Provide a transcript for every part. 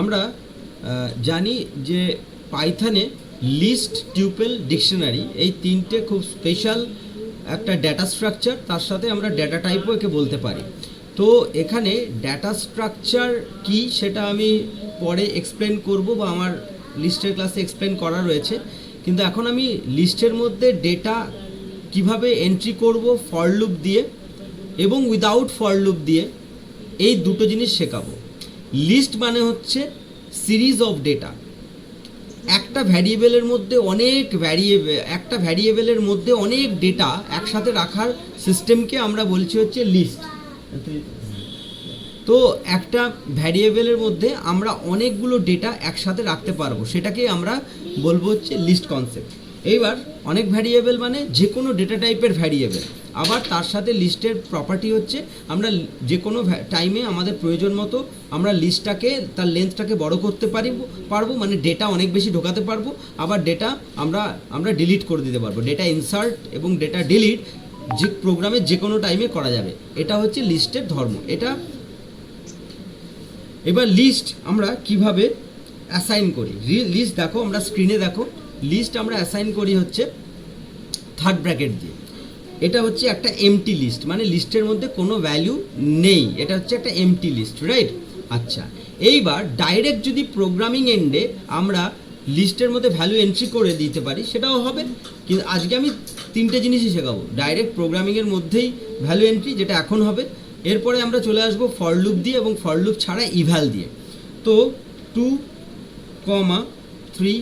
আমরা জানি যে পাইথনে লিস্ট, টিউপেল, ডিকশনারি এই তিনটে খুব স্পেশাল একটা ডেটা স্ট্রাকচার, তার সাথে আমরা ডেটা টাইপও একে বলতে পারি। তো এখানে ডেটা স্ট্রাকচার কি সেটা আমি পরে এক্সপ্লেন করব, বা আমার লিস্টের ক্লাসে এক্সপ্লেন করা রয়েছে। কিন্তু এখন আমি লিস্টের মধ্যে ডেটা কিভাবে এন্ট্রি করব ফর লুপ দিয়ে এবং উইদাউট ফর লুপ দিয়ে, এই দুটো জিনিস শেখাবো। লিস্ট মানে হচ্ছে সিরিজ অফ ডেটা। একটা ভ্যারিয়েবলের মধ্যে একটা ভ্যারিয়েবলের মধ্যে অনেক ডেটা একসাথে রাখার সিস্টেমকে আমরা বলছি হচ্ছে লিস্ট। তো একটা ভ্যারিয়েবলের মধ্যে আমরা অনেকগুলো ডেটা একসাথে রাখতে পারবো, সেটাকে আমরা বলবো হচ্ছে লিস্ট কনসেপ্ট। এইবার অনেক ভ্যারিয়েবল মানে যে কোনো ডেটা টাইপের ভ্যারিয়েবল। আবার তার সাথে লিস্টের প্রপার্টি হচ্ছে আমরা যে কোনো টাইমে আমাদের প্রয়োজন মতো আমরা লিস্টটাকে, তার লেন্থটাকে বড় করতে পারবো, মানে ডেটা অনেক বেশি ঢোকাতে পারবো। আবার ডেটা আমরা ডিলিট করে দিতে পারবো। ডেটা ইনসার্ট এবং ডেটা ডিলিট যে প্রোগ্রামে যে কোনো টাইমে করা যাবে। এটা হচ্ছে লিস্টের ধর্ম। এবার লিস্ট আমরা কিভাবে অ্যাসাইন করি। লিস্ট দেখো, আমরা স্ক্রিনে দেখো, লিস্ট আমরা অ্যাসাইন করি হচ্ছে থার্ড ব্র্যাকেট দিয়ে। এটা হচ্ছে একটা এমটি লিস্ট, মানে লিস্টের মধ্যে কোনো ভ্যালু নেই, এটা হচ্ছে একটা এমটি লিস্ট, রাইট? আচ্ছা, এইবার ডাইরেক্ট যদি প্রোগ্রামিং এন্ডে আমরা লিস্টের মধ্যে ভ্যালু এন্ট্রি করে দিতে পারি সেটাও হবে, কিন্তু আজকে আমি তিনটে জিনিসই শেখাবো। ডাইরেক্ট প্রোগ্রামিংয়ের মধ্যেই ভ্যালু এন্ট্রি, যেটা এখন হবে। এরপরে আমরা চলে আসবো ফর লুপ দিয়ে এবং ফর লুপ ছাড়া ইভ্যাল দিয়ে। তো 2, 3,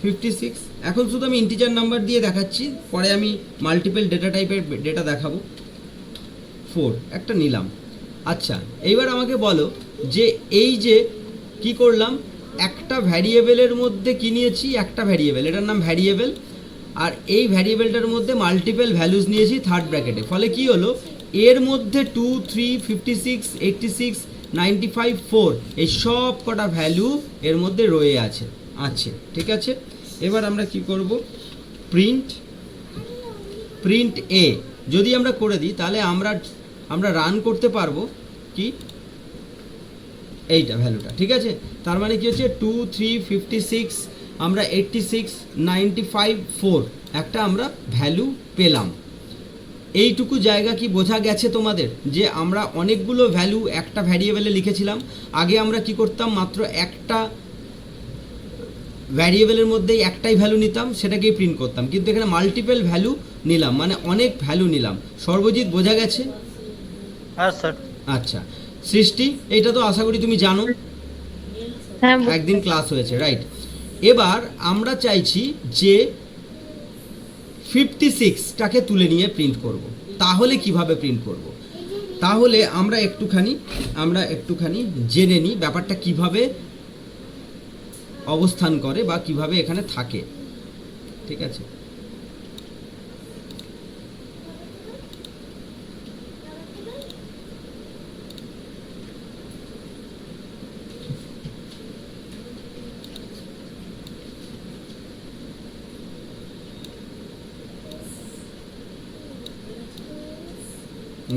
56, এখন শুধু আমি ইন্টিজার নাম্বার দিয়ে দেখাচ্ছি, পরে আমি মাল্টিপল ডেটা টাইপের ডেটা দেখাবো। 4 একটা নিলাম। আচ্ছা, এইবার আমাকে বলো যে এই যে কি করলাম, একটা ভ্যারিয়েবলের মধ্যে কি নিয়েছি, একটা ভ্যারিয়েবল, এটার নাম ভ্যারিয়েবল, আর এই ভ্যারিয়েবলটার মধ্যে মাল্টিপল ভ্যালুজ নিয়েছি থার্ড ব্র্যাকেটে। ফলে কি হলো, এর মধ্যে 2, 3, 56, 86, 95, 4 এই সব কটা ভ্যালু এর মধ্যে রয়ে আছে। ঠিক আছে। এবার আমরা কি করব, প্রিন্ট এ যদি আমরা করে দিই, তাহলে আমরা রান করতে পারবো কি এইটা ভ্যালুটা। ঠিক আছে, তার মানে কি হচ্ছে 2, 3, 56, আমরা 86, 95, 4 একটা আমরা ভ্যালু পেলাম। এইটুকু জায়গা কি বোঝা গেছে তোমাদের, যে আমরা অনেকগুলো ভ্যালু একটা ভ্যারিয়েবলে লিখেছিলাম। আগে আমরা কি করতাম, মাত্র একটা ভ্যারিয়েবলের মধ্যেই একটাই ভ্যালু নিতাম, সেটাকেই প্রিন্ট করতাম। কিন্তু এখানে মাল্টিপল ভ্যালু নিলাম, মানে অনেক ভ্যালু নিলাম। সর্বজিৎ বোঝা গেছে? হ্যাঁ স্যার। আচ্ছা, সৃষ্টি এইটা তো আশা করি তুমি জানো, হ্যাঁ একদিন ক্লাস হয়েছে, রাইট? এবার আমরা চাইছি যে 56টাকে তুলে নিয়ে প্রিন্ট করব। তাহলে কিভাবে প্রিন্ট করব? তাহলে আমরা একটুখানি জেনে নিই ব্যাপারটা কিভাবে অবস্থান করে বা কিভাবে এখানে থাকে। ঠিক আছে,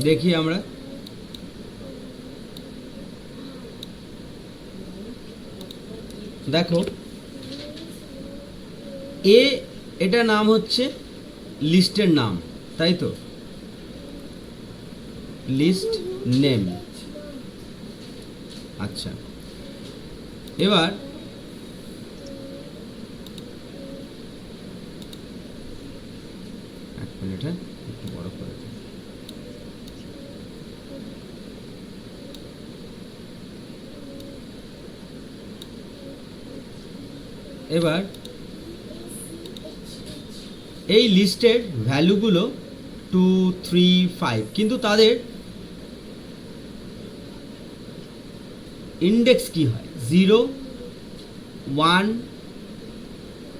দেখি আমরা দেখো এটা নাম হচ্ছে লিস্টের নাম, তাই তো? List name. আচ্ছা, এবার এক মিনিট, হ্যাঁ একটু বড় করে দিই। এবার এই লিস্টের ভ্যালুগুলো 2, 3, 5, কিন্তু তাদের ইন্ডেক্স কি হয়? 0, 1,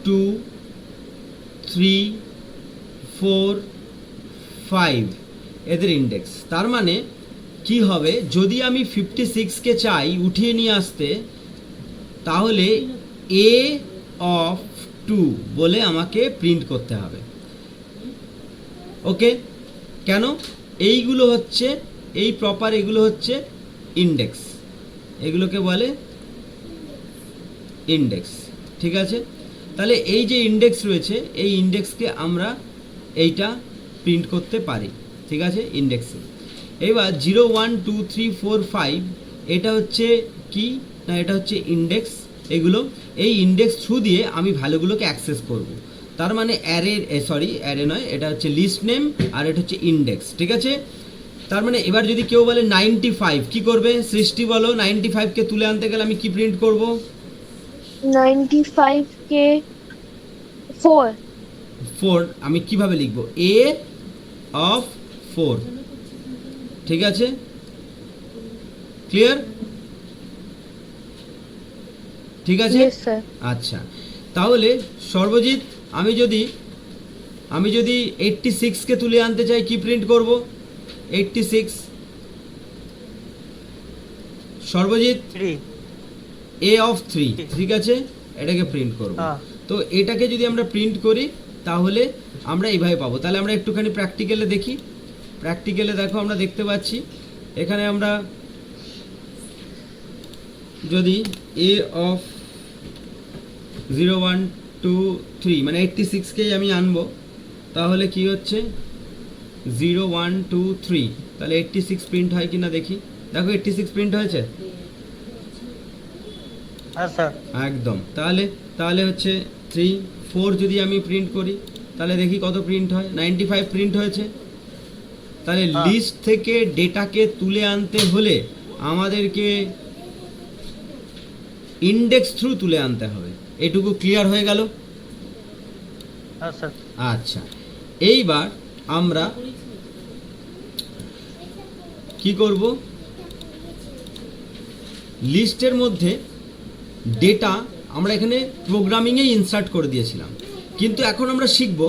2, 3, 4, 5 এদের ইন্ডেক্স। তার মানে কি হবে, যদি আমি 56কে চাই উঠিয়ে নিয়ে আসতে, তাহলে এ অফ 2 বলে আমাকে প্রিন্ট করতে হবে। ওকে, কেন? এইগুলো হচ্ছে এগুলো হচ্ছে ইন্ডেক্স। এগুলোকে বলে ইন্ডেক্স। ঠিক আছে, তাহলে এই যে ইন্ডেক্স রয়েছে এই ইন্ডেক্সকে আমরা এইটা প্রিন্ট করতে পারি। ঠিক আছে, ইন্ডেক্সে এবার 0 1 2 3 4 5 এটা হচ্ছে কি না, এটা হচ্ছে ইন্ডেক্স। এগুলো এই ইন্ডেক্স থ্রু দিয়ে আমি ভ্যালুগুলোকে অ্যাক্সেস করব। তার মানে অ্যারে নয়, এটা হচ্ছে লিস্ট নেম আর এটা হচ্ছে ইন্ডেক্স। ঠিক আছে, তার মানে এবার যদি কেউ বলে 95 কি করবে? সৃষ্টি বলো, 95কে তুলে আনতে গেলে আমি কি প্রিন্ট করব? 95 কে 4 4 আমি কিভাবে লিখব? এ অফ 4। ঠিক আছে, ক্লিয়ার? ঠিক আছে, yes sir আচ্ছা। তাহলে সর্বজিৎ আমি যদি 86কে তুলে আনতে চাই কি প্রিন্ট করব? 86 সর্বজিৎ 3 এ অফ 3। ঠিক আছে, এটাকে প্রিন্ট করব। হ্যাঁ। তো এটাকে যদি আমরা প্রিন্ট করি তাহলে আমরা এইভাবে পাবো। তাহলে আমরা একটুখানি প্র্যাকটিক্যালে দেখি। প্র্যাকটিক্যালে দেখো আমরা দেখতে পাচ্ছি এখানে আমরা যদি এ অফ 0 1 2 3 মানে 86কেই আমি আনবো, তাহলে কি হচ্ছে 0 1 2 3, তাহলে 86 প্রিন্ট হয় কিনা দেখি। দেখো 86 প্রিন্ট হয়েছে হ্যাঁ স্যার। একদম। তাহলে হচ্ছে 3 4 যদি আমি প্রিন্ট করি তাহলে দেখি কত প্রিন্ট হয়। 95 প্রিন্ট হয়েছে। তাহলে হ্যাঁ। লিস্ট থেকে ডেটাকে তুলে আনতে হলে আমাদেরকে ইন্ডেক্স থ্রু তুলে আনতে হবে। এটুকু ক্লিয়ার হয়ে গেল? হ্যাঁ স্যার। আচ্ছা, এইবার আমরা কি করব? লিস্টের মধ্যে ডেটা আমরা এখানে প্রোগ্রামিংয়ে ইনসার্ট করে দিয়েছিলাম, কিন্তু এখন আমরা শিখব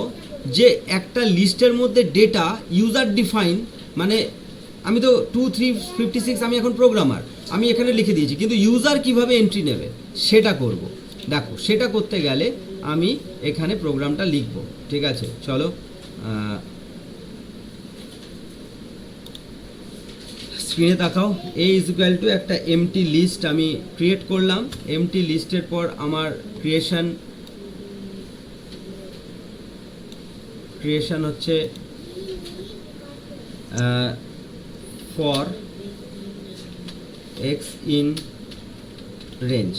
যে একটা লিস্টের মধ্যে ডেটা ইউজার ডিফাইন, মানে আমি তো 2 3 56 আমি এখন প্রোগ্রামার, আমি এখানে লিখে দিয়েছি, কিন্তু ইউজার কিভাবে এন্ট্রি নেবে সেটা করব। দেখো সেটা করতে গেলে আমি এখানে প্রোগ্রামটা লিখব। ঠিক আছে, চলো স্ক্রিনে তাকাও। এ ইজ ইকুয়াল টু একটা এমটি লিস্ট আমি ক্রিয়েট করলাম। এমটি লিস্টের পর আমার ক্রিয়েশন হচ্ছে ফর এক্স ইন রেঞ্জ।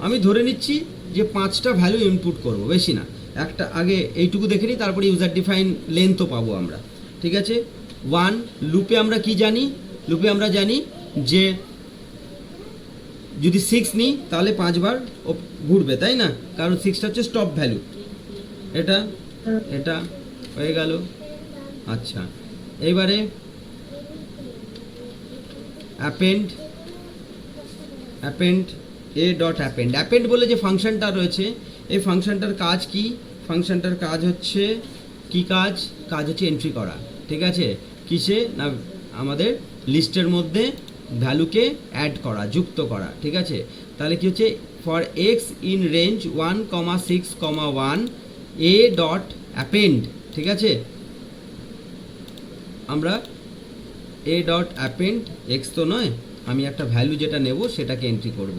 আমি ধরে নিচ্ছি যে 5টা ভ্যালু ইনপুট করব, বেশি না। একটা আগে এইটুকু দেখে নিই, তারপরে ইউজার ডিফাইন লেন্থও পাবো আমরা। ঠিক আছে, 1 লুপে আমরা কি জানি? লুপে আমরা জানি যে যদি 6 নিই তাহলে 5 বার ঘুরবে, তাই না? কারণ 6টা হচ্ছে স্টপ ভ্যালু। এটা হয়ে গেল। আচ্ছা, এইবারে অ্যাপেন্ড এ ডট অ্যাপেন্ড বলে যে ফাংশনটা রয়েছে, এই ফাংশনটার কাজ কি? ফাংশনটার কাজ হচ্ছে কি কাজ হচ্ছে এন্ট্রি করা। ঠিক আছে, কিসে না আমাদের লিস্টের মধ্যে ভ্যালুকে অ্যাড করা, যুক্ত করা। ঠিক আছে, তাহলে কি হচ্ছে for x in range 1 6 1 A dot append. ঠিক আছে, আমরা এ ডট অ্যাপেন্ড এক্স তো নয়, আমি একটা ভ্যালু যেটা নেব সেটাকে এন্ট্রি করব।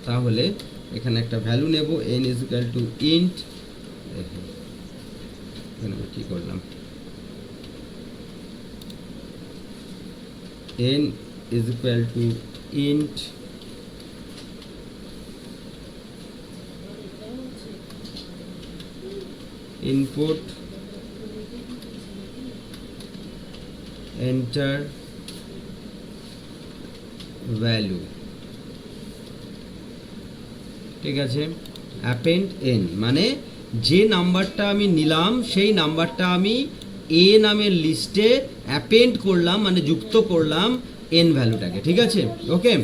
তাহলে এখানে একটা ভ্যালু নেব n is equal two int, এখানে আমি কী করলাম, n is equal to int input enter value। ঠিক আছে, অ্যাপেন্ড n মানে যে নাম্বারটা আমি নিলাম সেই নাম্বারটা আমি এ নামের লিস্টে অ্যাপেন্ড করলাম, মানে যুক্ত করলাম এন ভ্যালুটাকে। ঠিক আছে, ওকে।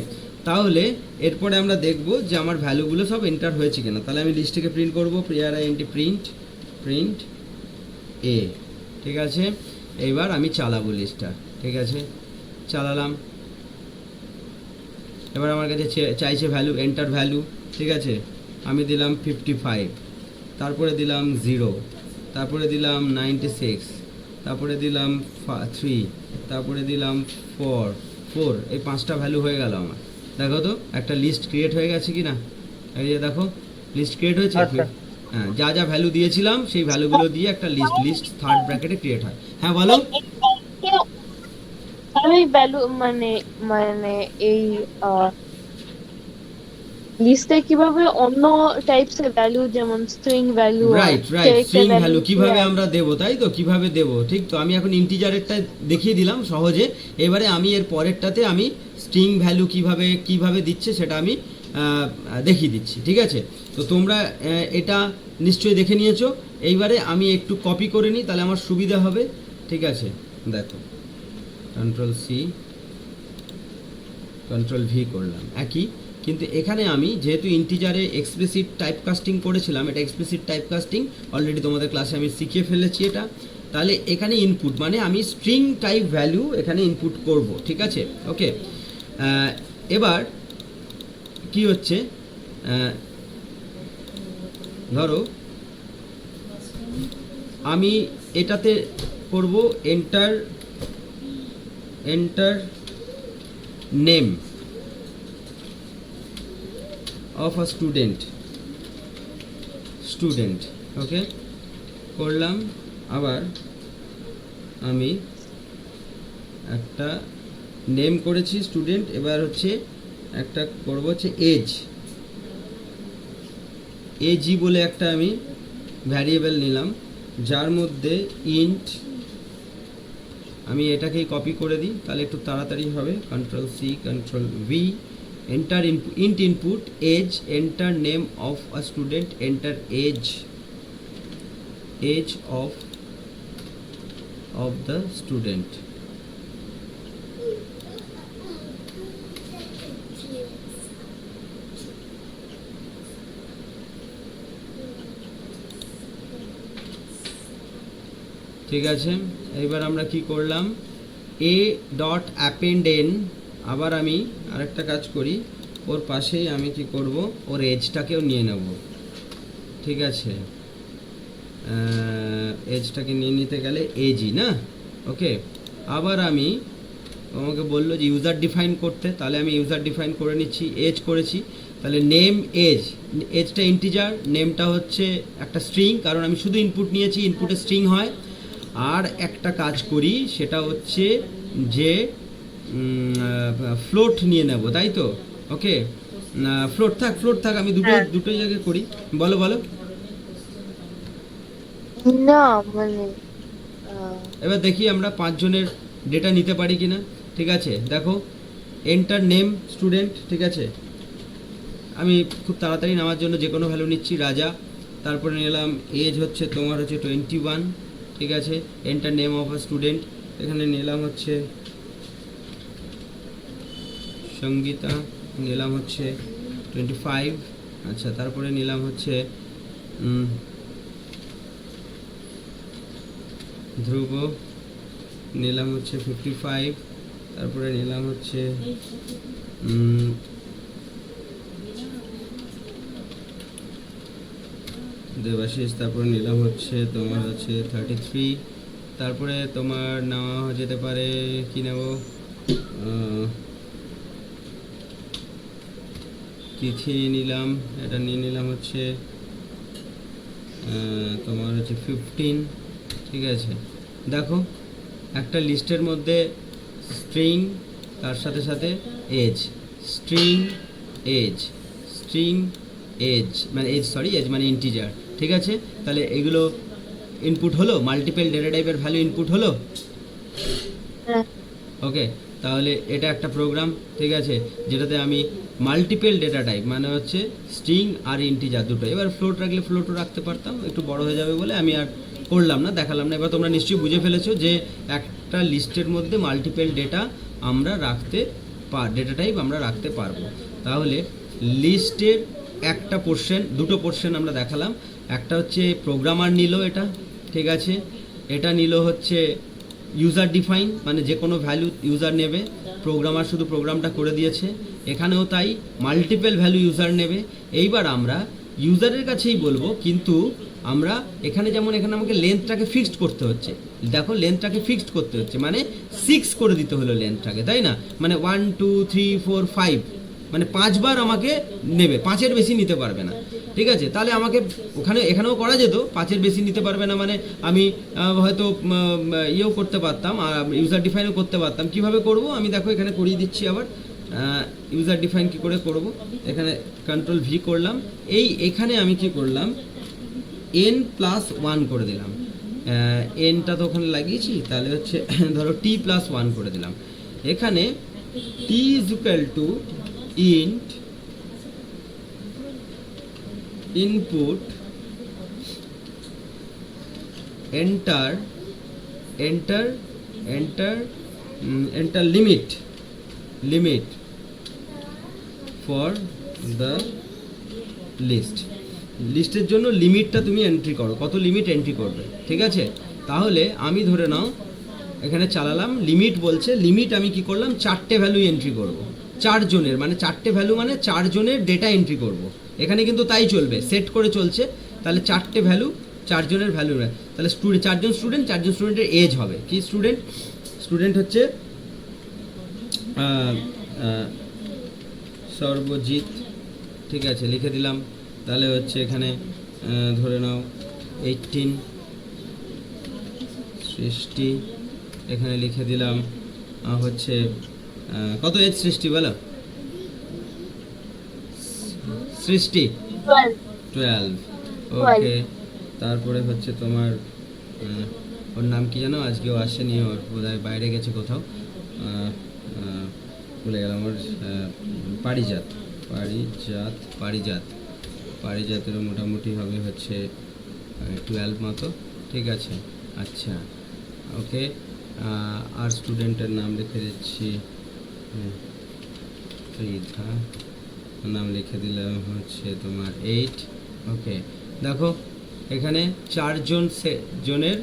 তাহলে এরপরে আমরা দেখব যে আমার ভ্যালুগুলো সব এন্টার হয়েছে কিনা। তাহলে আমি লিস্টটাকে প্রিন্ট করব, প্রিন্ট এ। ঠিক আছে, এইবার আমি চালাবো লিস্টটা। ঠিক আছে, চালালাম। এবার আমার কাছে চাইছে ভ্যালু, এন্টার ভ্যালু। ঠিক আছে, আমি দিলাম 55, তারপরে দিলাম 0, তারপরে দিলাম 96, তারপরে দিলাম 3, তারপরে দিলাম 4, এই 5টা ভ্যালু হয়ে গেল আমার। দেখো তো একটা লিস্ট ক্রিয়েট হয়ে গেছে কি না, এই যে দেখো লিস্ট ক্রিয়েট হয়েছে। আচ্ছা। হ্যাঁ, যা যা ভ্যালু দিয়েছিলাম সেই ভ্যালুগুলো দিয়ে একটা লিস্ট থার্ড ব্র্যাকেটে ক্রিয়েট হয়। হ্যাঁ বলো। আমি ভ্যালু মানে মানে এই লিস্টে কিভাবে অন্য টাইপস এর ভ্যালু যেমন string value right right, string value কিভাবে আমরা দেবো, তাই তো কিভাবে দেবো, ঠিক তো। আমি এখন ইন্টিজারেরটা দেখিয়ে দিলাম সহজে, এবারে আমি এর পরেরটাতে আমি স্ট্রিং ভ্যালু কিভাবে কিভাবে দিচ্ছে সেটা আমি দেখিয়ে দিচ্ছি, ঠিক আছে। তো তোমরা এটা নিশ্চয়ই দেখে নিয়েছো। এইবারে আমি একটু কপি করে নিই, তাহলে আমার সুবিধা হবে, ঠিক আছে। দেখো, কন্ট্রোল সি কন্ট্রোল ভি করলাম একই, কিন্তু এখানে আমি যেহেতু ইন্টিজারে এক্সপ্লিসিট টাইপ কাস্টিং করেছিলাম, এটা এক্সপ্লিসিট টাইপ কাস্টিং অলরেডি তোমাদের ক্লাসে আমি শিখিয়ে ফেলেছি এটা। তাহলে এখানে ইনপুট মানে আমি স্ট্রিং টাইপ ভ্যালু এখানে ইনপুট করব, ঠিক আছে। ওকে, এবার কি হচ্ছে, ধরো আমি এটাতে করব enter name of a student, ওকে করলাম। আবার আমি একটা নেম করেছি স্টুডেন্ট, এবার হচ্ছে একটা করব হচ্ছে এজি বলে একটা আমি ভ্যারিয়েবল নিলাম, যার মধ্যে ইন্ট, আমি এটাকেই কপি করে দিই তাহলে একটু তাড়াতাড়ি হবে। Control C control V, enter int input age, enter name of a student, enter age of the student। ঠিক আছে, এইবার আমরা কি করলাম, a ডট অ্যাপেন্ড n, আবার আমি আরেকটা কাজ করি, ওর পাশেই আমি কি করব, ওর এজটাকেও নিয়ে নেব, ঠিক আছে। এজটাকে নিয়ে নিতে গেলে এজি না, ওকে। আবার আমি আমাকে বললো যে ইউজার ডিফাইন করতে, তাহলে আমি ইউজার ডিফাইন করে নিচ্ছি, এজ করেছি। তাহলে নেম এজটা ইন্টিজার, নেমটা হচ্ছে একটা স্ট্রিং, কারণ আমি শুধু ইনপুট নিয়েছি, ইনপুটে স্ট্রিং হয়। আর একটা কাজ করি, সেটা হচ্ছে যে ফ্লোট নিয়ে নেব, তাই তো। ওকে, ফ্লোট থাক, আমি দুটো জায়গায় করি। বলো বলো। না মানে এবার দেখি আমরা 5 জনের ডেটা নিতে পারি কিনা, ঠিক আছে। দেখো, এন্টার নেম স্টুডেন্ট, ঠিক আছে। আমি খুব তাড়াতাড়ি নেওয়ার জন্য যে কোনো ভ্যালু নিচ্ছি, রাজা। তারপরে নিলাম এজ হচ্ছে তোমার হচ্ছে 21, ঠিক আছে। Enter name of a student, এখানে নিলাম হচ্ছে সঙ্গীতা, নিলাম হচ্ছে 25, আচ্ছা। তারপরে নিলাম হচ্ছে ধ্রুব, নিলাম হচ্ছে 55, তারপরে নিলাম হচ্ছে দেবাশিস, তারপরে নিলাম হচ্ছে তোমার হচ্ছে 33, তারপরে তোমার নেওয়া যেতে পারে কি নেব, তিথি নিলাম, এটা নিয়ে নিলাম হচ্ছে তোমার হচ্ছে 15, ঠিক আছে। দেখো, একটা লিস্টের মধ্যে স্ট্রিং, তার সাথে সাথে এজ, স্ট্রিং এজ মানে এজ মানে ইন্টিজার, ঠিক আছে। তাহলে এগুলো ইনপুট হলো, মাল্টিপল ডেটা টাইপের ভ্যালু ইনপুট হলো, ওকে। তাহলে এটা একটা প্রোগ্রাম, ঠিক আছে, যেটাতে আমি মাল্টিপল ডেটা টাইপ মানে হচ্ছে স্ট্রিং আর ইন্টিজার দুটো। এবার ফ্লোট রাখলে ফ্লোটও রাখতে পারতাম, একটু বড় হয়ে যাবে বলে আমি আর করলাম না, দেখালাম না। এবার তোমরা নিশ্চয়ই বুঝে ফেলেছো যে একটা লিস্টের মধ্যে মাল্টিপল ডেটা আমরা ডেটা টাইপ আমরা রাখতে পারবো। তাহলে লিস্টের একটা পোর্শন, দুটো পোর্শন আমরা দেখালাম। একটা হচ্ছে প্রোগ্রামার নিল এটা, ঠিক আছে। এটা নিল হচ্ছে ইউজার ডিফাইন, মানে যে কোনো ভ্যালু ইউজার নেবে, প্রোগ্রামার শুধু প্রোগ্রামটা করে দিয়েছে। এখানেও তাই, মাল্টিপল ভ্যালু ইউজার নেবে। এইবার আমরা ইউজারের কাছেই বলবো, কিন্তু আমরা এখানে যেমন এখানে আমাকে লেন্থটাকে ফিক্সড করতে হচ্ছে, দেখো লেন্থটাকে ফিক্সড করতে হচ্ছে মানে 6 করে দিতে হলো লেন্থটাকে, তাই না। মানে 1 2 3 4 5 মানে 5 বার আমাকে নেবে, 5-এর বেশি নিতে পারবে না, ঠিক আছে? তাহলে আমাকে এখানেও করা যেত, 5-এর বেশি নিতে পারবে না মানে আমি হয়তো ইয়েও করতে পারতাম, ইউজার ডিফাইনও করতে পারতাম। কিভাবে করব আমি দেখো এখানে করিয়ে দিচ্ছি আবার। ইউজার ডিফাইন কী করে করব, এখানে কন্ট্রোল ভি করলাম, এখানে আমি কি করলাম n+1 করে দিলাম। এনটা তো ওখানে লাগিয়েছি, তাহলে হচ্ছে ধরো t+1 করে দিলাম। এখানে t is equal two int input enter enter enter enter limit for the লিস্টের জন্য লিমিটটা তুমি এন্ট্রি করো, কত লিমিট এন্ট্রি করবে, ঠিক আছে? তাহলে আমি ধরে নাও এখানে চালালাম, লিমিট বলছে, লিমিট আমি কি করলাম 4টে ভ্যালু এন্ট্রি করব, 4 জনের, মানে 4টে ভ্যালু মানে 4 জনের ডেটা এন্ট্রি করব। এখানে কিন্তু তাই চলবে, সেট করে চলছে। তাহলে 4টে ভ্যালু, 4 জনের ভ্যালু, তাহলে 4জন স্টুডেন্ট, 4জন স্টুডেন্টের এজ হবে কি, স্টুডেন্ট হচ্ছে সর্বজিৎ, ঠিক আছে, লিখে দিলাম। তাহলে হচ্ছে এখানে ধরে নাও 18, সৃষ্টি, এখানে লিখে দিলাম হচ্ছে কত এজ সৃষ্টি বলো, সৃষ্টি 12, ওকে। তারপরে হচ্ছে তোমার ওর নাম কি জানো, আজকেও আসেনি, ওর বোধহয় বাইরে গেছে কোথাও, ভুলে গেলাম ওর, পারিজাতেরও মোটামুটি হবে হচ্ছে 12 মতো, ঠিক আছে। আচ্ছা, ওকে। আর স্টুডেন্টের নাম লিখে দিচ্ছি রিধা, নাম লিখে দিলাম হচ্ছে তোমার 8, ওকে। দেখো এখানে 4 জনের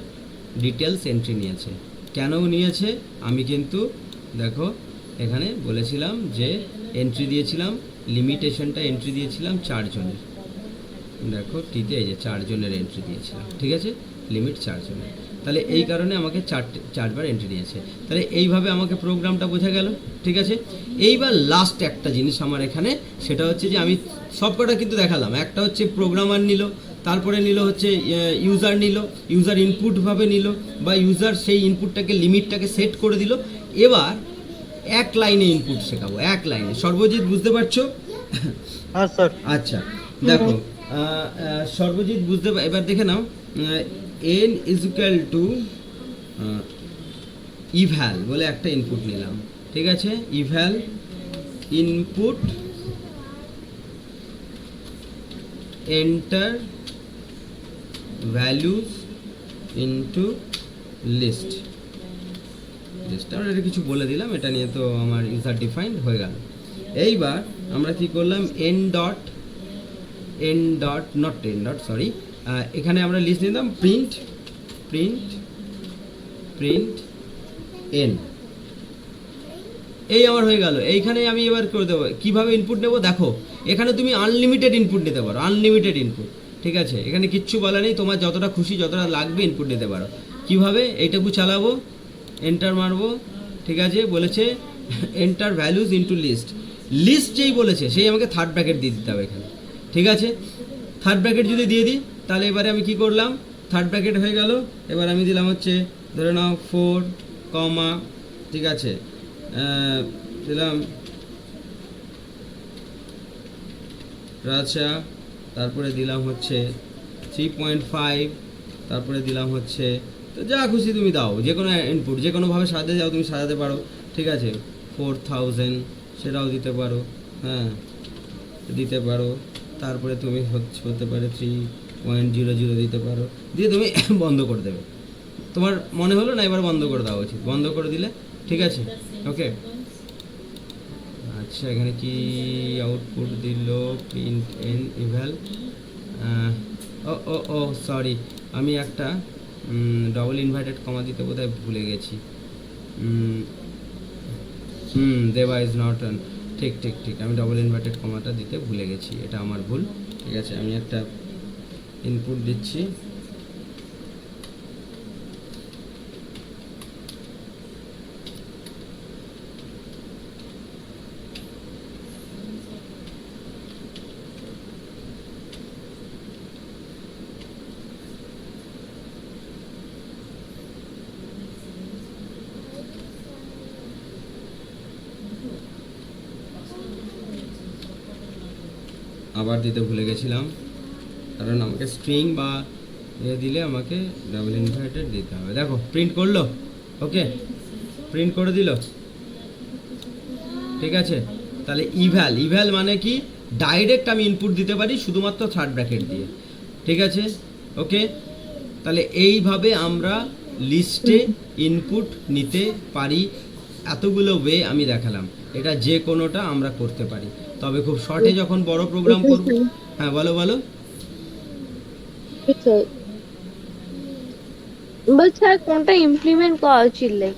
ডিটেলস এন্ট্রি নিয়েছে। কেন নিয়েছে আমি কিন্তু দেখো এখানে বলেছিলাম যে এন্ট্রি দিয়েছিলাম, লিমিটেশনটা এন্ট্রি দিয়েছিলাম 4 জনের, দেখো টিতে এই যে 4 জনের এন্ট্রি দিয়েছিলাম, ঠিক আছে, লিমিট 4 জনের। তাহলে এই কারণে আমাকে 4বার এন্ট্রি দিয়েছে। তাহলে এইভাবে আমাকে প্রোগ্রামটা বোঝা গেল, ঠিক আছে। এইবার লাস্ট একটা জিনিস আমার এখানে, সেটা হচ্ছে যে আমি সবকটা কিন্তু দেখালাম, একটা হচ্ছে প্রোগ্রামার নিল, তারপরে নিল হচ্ছে ইউজার ইনপুটভাবে নিল, বা ইউজার সেই ইনপুটটাকে লিমিটটাকে সেট করে দিল। এবার এক লাইনে ইনপুট শেখাবো, এক লাইনে। সর্বজিৎ বুঝতে পারছো? হ্যাঁ স্যার। আচ্ছা দেখো সর্বজিৎ এবার দেখে নাও, n is equal to eval বলে একটা ইনপুট নিলাম, ঠিক আছে। Eval input enter values into list, আমরা এটা কিছু বলে দিলাম, এটা নিয়ে তো আমার ইউজার ডিফাইন্ড হয়ে গেল। এইবার আমরা কি করলাম, এখানে আমরা লিস্ট নিলাম, প্রিন্ট n, এই আমার হয়ে গেল। এইখানে আমি এবার করে দেবো কীভাবে ইনপুট নেবো, দেখো এখানে তুমি আনলিমিটেড ইনপুট নিতে পারো, আনলিমিটেড ইনপুট, ঠিক আছে। এখানে কিচ্ছু বলা নেই, তোমার যতটা খুশি যতটা লাগবে ইনপুট নিতে পারো। কিভাবে, এইটুকু চালাবো, এন্টার মারবো, ঠিক আছে। বলেছে এন্টার ভ্যালুজ ইনটু লিস্ট যেই বলেছে সেই আমাকে থার্ড ব্র্যাকেট দিয়ে দিতে হবে এখানে, ঠিক আছে। থার্ড ব্র্যাকেট যদি দিয়ে দিই তাহলে এবারে আমি কি করলাম, থার্ড ব্র্যাকেট হয়ে গেল। এবার আমি দিলাম হচ্ছে ধরে নাও 4, ঠিক আছে, দিলাম রাজা, তারপরে দিলাম হচ্ছে 3.5, তারপরে দিলাম হচ্ছে, তো যা খুশি তুমি দাও, যে কোনো ইনপুট যে কোনোভাবে সাজাতে যাও তুমি সাজাতে পারো, ঠিক আছে। 4000 সেটাও দিতে পারো, হ্যাঁ দিতে পারো। তারপরে তুমি হতে পারে 3.00 দিতে পারো, দিয়ে তুমি বন্ধ করে দেবে। তোমার মনে হলো না এবার বন্ধ করে দেওয়া উচিত, বন্ধ করে দিলে, ঠিক আছে, ওকে। আচ্ছা এখানে কি আউটপুট দিল, প্রিন্ট এন ইভ্যাল, ও সরি, আমি একটা ডবল ইনভার্টেড কমা দিতে বোধহয় ভুলে গেছি। দেবা ইজ নট অন, ঠিক, আমি ডবল ইনভার্টেড কমাটা দিতে ভুলে গেছি, এটা আমার ভুল, ঠিক আছে। আমি একটা ইনপুট দিচ্ছি, আবার দিতে ভুলে গেছিলাম, কারণ আমাকে স্ট্রিং বা দিলে আমাকে ডাবল ইনভার্টেড দিতে হবে। দেখো প্রিন্ট করলো, ওকে প্রিন্ট করে দিল, ঠিক আছে। তাহলে ইভ্যাল মানে কি, ডাইরেক্ট আমি ইনপুট দিতে পারি শুধুমাত্র থার্ড ব্র্যাকেট দিয়ে, ঠিক আছে ওকে। তাহলে এইভাবে আমরা লিস্টে ইনপুট নিতে পারি, এতগুলো ওয়ে আমি দেখালাম, এটা যে কোনোটা আমরা করতে পারি, তবে খুব শর্টে যখন বড় প্রোগ্রাম করব। হ্যাঁ বলো বলো। বলছি আর কোনটা ইমপ্লিমেন্ট করা উচিত লাইক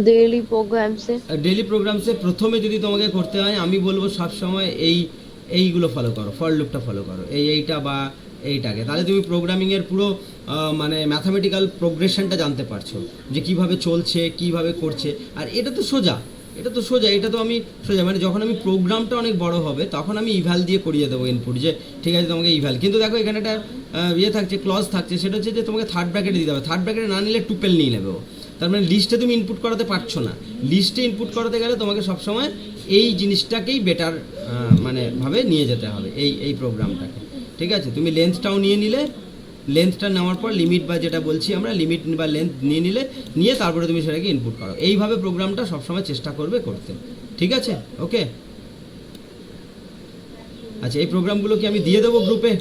ডেইলি প্রোগ্রামসে? ডেইলি প্রোগ্রামসে প্রথমে যদি তোমাকে করতে হয়, আমি বলবো সবসময় এইগুলো ফলো করো, ফর লুপটা ফলো করো, এইটা বা এইটাকে, তাহলে তুমি প্রোগ্রামিংয়ের পুরো মানে ম্যাথামেটিক্যাল প্রোগ্রেশনটা জানতে পারছো, যে কিভাবে চলছে কিভাবে করছে। আর এটা তো সোজা, এটা তো আমি সোজা, মানে যখন আমি প্রোগ্রামটা অনেক বড় হবে তখন আমি ইভ্যাল দিয়ে করিয়ে দেবো ইনপুট, যে ঠিক আছে তোমাকে ইভ্যাল, কিন্তু দেখো এখানে একটা ইয়ে থাকছে, ক্লজ থাকছে, সেটা হচ্ছে যে তোমাকে থার্ড ব্র্যাকেটে দিতে হবে, থার্ড ব্র্যাকেটে না নিলে টুপেল নিয়ে নেবে ও। তার মানে লিস্টে তুমি ইনপুট করাতে পারছো না, লিস্টে ইনপুট করাতে গেলে তোমাকে সবসময় এই জিনিসটাকেই বেটার মানে ভাবে নিয়ে যেতে হবে, এই প্রোগ্রামটাকে, ঠিক আছে। তুমি লেন্থটাও নিয়ে নিলে, লেন্থটা নেওয়ার পর লিমিট বা যেটা বলছি আমরা লিমিট বা লেন্থ নিয়ে নিলে, নিয়ে তারপরে তুমি সেটাকে ইনপুট করো, এইভাবে প্রোগ্রামটা সবসময় চেষ্টা করবে করতে, ঠিক আছে ওকে। আচ্ছা এই প্রোগ্রামগুলো কি আমি দিয়ে দেবো গ্রুপে?